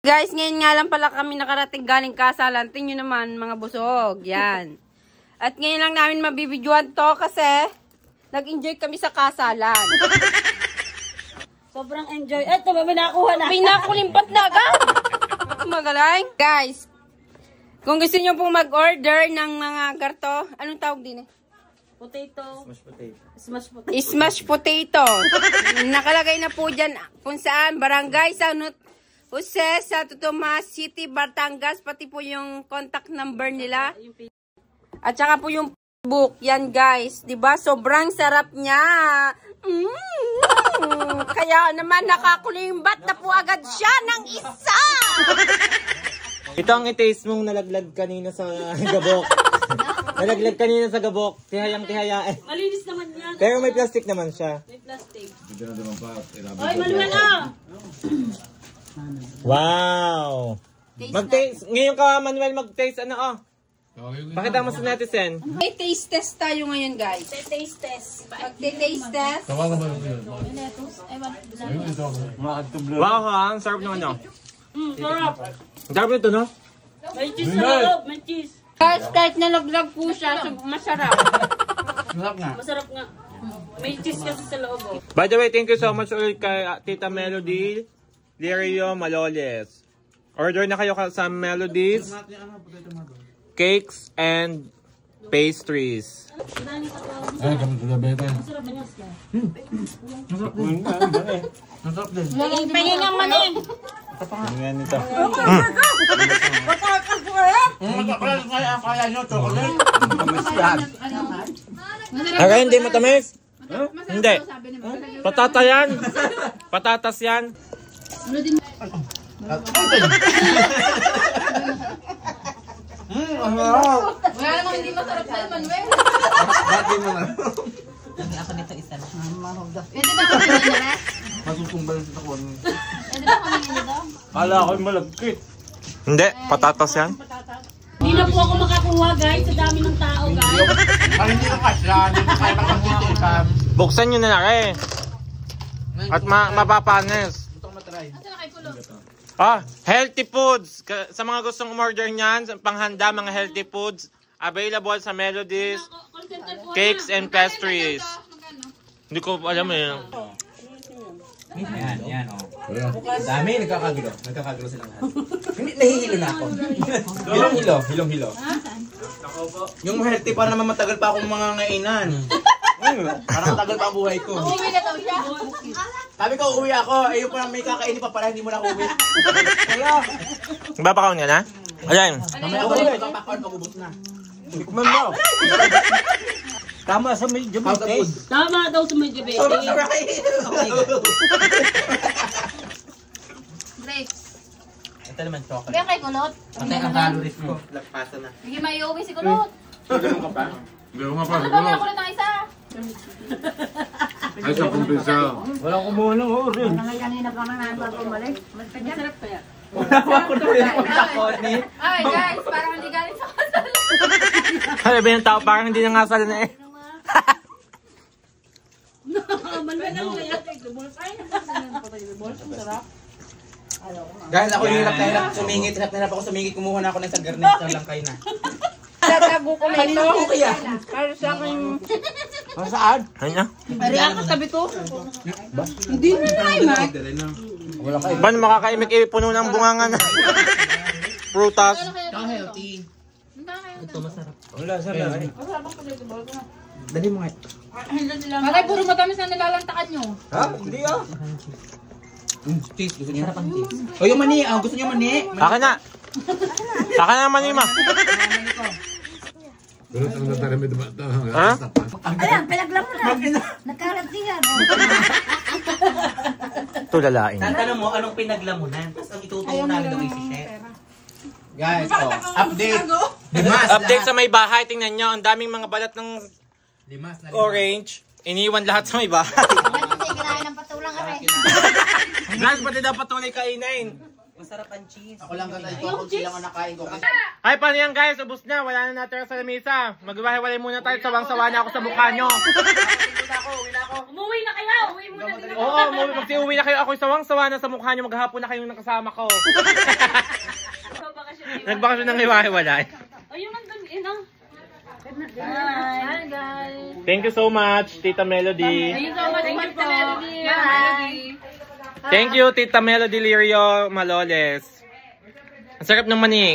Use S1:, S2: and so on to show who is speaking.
S1: Guys, ngayon nga lang pala kami nakarating galing kasalan. Tingnan nyo naman, mga busog. Yan. At ngayon lang namin mabibidyoan to kasi nag-enjoy kami sa kasalan.
S2: Sobrang enjoy. Eto, pinakuha na.
S1: Pinakulimpat na agad. Magaling. Guys, kung gusto nyo pong mag-order ng mga garto, anong tawag din eh?
S2: Potato.
S3: Smash potato.
S2: Smash potato.
S1: Smash potato. Nakalagay na po dyan kung saan, barangay San Jose, Santo Tomas City, Batangas, pati po yung contact number nila. At saka po yung book. Yan guys, 'di ba? Sobrang sarap niya. Kaya naman nakakulimbat na po agad siya ng isa.
S3: Ito ang i-taste mong nalaglag kanina sa gabok. Nalaglag kanina sa gabok. Tihayang-tihaya.
S2: Malinis naman yan.
S3: Pero may plastic naman siya.
S2: May plastic.
S4: Ay,
S2: Manuel ah!
S3: Wow! Mag-taste. Ngayon ka, Manuel, mag-taste. Ano, oh? Pakita mo sa netizen.
S1: May taste test tayo ngayon guys.
S2: Taste test.
S1: Pag-taste test.
S3: Wow, ha? Ang sarap naman, no?
S2: Sarap.
S3: Ang sarap nito, no?
S2: May cheese sa loob. May cheese.
S1: Guys, kahit nalaglag po siya, so masarap.
S2: Masarap nga. May cheese kasi sa loob. Oh.
S3: By the way, thank you so much ulit kay Tita Melody Lirio Maloles. Order na kayo sa Melodies, cakes, and pastries.
S4: Ay, kami sa beta.
S2: Masarap ba niya?
S4: Masarap din.
S1: Pahingin ang manin.
S3: Tingnan nito.
S4: Kaya nyo, chocolate.
S3: Kaya hindi matamis? Hindi. Patata yan. Patatas yan.
S1: Wala namang hindi masarap sa Manuel.
S4: Bakit mo na?
S5: Ako nito isa lang.
S1: Pwede ba kami nila?
S4: Masusumbal sa takwan.
S1: Pwede ba kami nila?
S3: Kala ako'y malagkit. Hindi, patatas yan.
S2: Hindi na po ako makakuha guys. Sa dami ng tao guys.
S4: Ay, hindi na kasya. Hindi na kaya makakita ka.
S3: Buksan nyo na na eh. At mapapanis.
S4: Itong matry.
S3: Healthy foods. Sa mga gustong umorder niyan, panghanda, mga healthy foods, available sa Melodies, cakes and pastries. Hindi ko alam eh.
S5: Yan, oh. Dami, nagkakagulo. Nagkakagulo silang lahat. Hindi, nahihilo na ako. Hilong-hilo.
S4: Yung healthy pa naman matagal pa akong mga ngainan. Parang matagal pa ang buhay ko.
S1: Uwi na daw siya.
S4: Sabi ko, uwi ako. Eh, yung parang may kakainin pa pala, hindi mo na uwi. Kaya,
S3: Babakaw niya na? Ayan.
S4: mamaya ako uwi. Papakaon, pag-ubos na.
S3: Hindi ko man daw. Tama sa medyo
S4: How the food?
S2: Tama daw sa medyo baby.
S1: Grapes.
S5: Ito naman chocolate.
S1: Kaya kay Kulot.
S5: Patay ang calories ko.
S4: Lagpasa na.
S1: Sige, may uwi si Kulot.
S4: Ganun ka pa?
S1: Ano ba may Kulot ang isa?
S4: Ay, sa kumpisa.
S3: Walang kumuha ng orin.
S2: Masarap kaya.
S5: Wala ko na rin ang takoni.
S1: Ay guys, parang hindi galing sa kasal.
S3: Sabi ba yung tao parang hindi nangasal na eh.
S2: Manuel lang kaya.
S4: Guys, ako hirap na hirap sumingit. Hirap na hirap ako sumingit. Kumuha na ako ng isang garnet sa langkay na.
S1: Tatago ko na ito.
S4: Kanina ko kaya?
S1: Para sa akin.
S4: Saan?
S3: Ano?
S1: Ari ako sabi ko. Hindi na Mike.
S4: Wala kayo.
S3: Paano makakaimik puno ng bungangan? Prutas.
S4: Ito healthy.
S5: Ito masarap.
S3: Wala, sarap eh.
S4: Dali mo nga.
S1: Maray, puro matamis na nilalantakan nyo.
S4: Ha? Hindi ah. Cheese, gusto niyo? O yung mani, gusto niyo mani?
S3: Saka na. Saka na naman ima. Ha?
S6: Ayan, pinaglam mo na. Nagkarantihan.
S3: Ito lalain.
S5: Tatanong mo, anong pinaglamunan? Tapos ang ituturo namin daw si Chef.
S4: Guys, update. Limas.
S3: Update sa may bahay. Tingnan nyo. Ang daming mga balat ng
S4: Limas na
S3: orange. Iniwan lahat sa may bahay.
S6: Hindi kinain ng patulang aray.
S3: Vlog, pati dapat tuloy kainain.
S5: Masarap ang cheese.
S4: Ako lang ganda ito. Kung sila ang nakain ko.
S3: Ay, paano yan guys? Ubus na. Wala na natira sa lamesa. Magwahiwalay muna tayo. Sawang-sawa na ako sa mukha nyo.
S2: Umuwi na kayo! Umuwi muna din ako.
S3: Oo, magsiuwi na kayo. Ako'y sawang-sawa na sa mukha nyo. Maghapon na kayong nakasama ko. Nagbakasyon ng hiwa-hiwalay.
S2: Ayun, nandun, ina.
S6: Bye, guys.
S3: Thank you so much, Tita Melody.
S2: Thank you so much, Tita Melody.
S3: Thank you, Tita Melody Lirio Maloles. Ang sarap ng mani.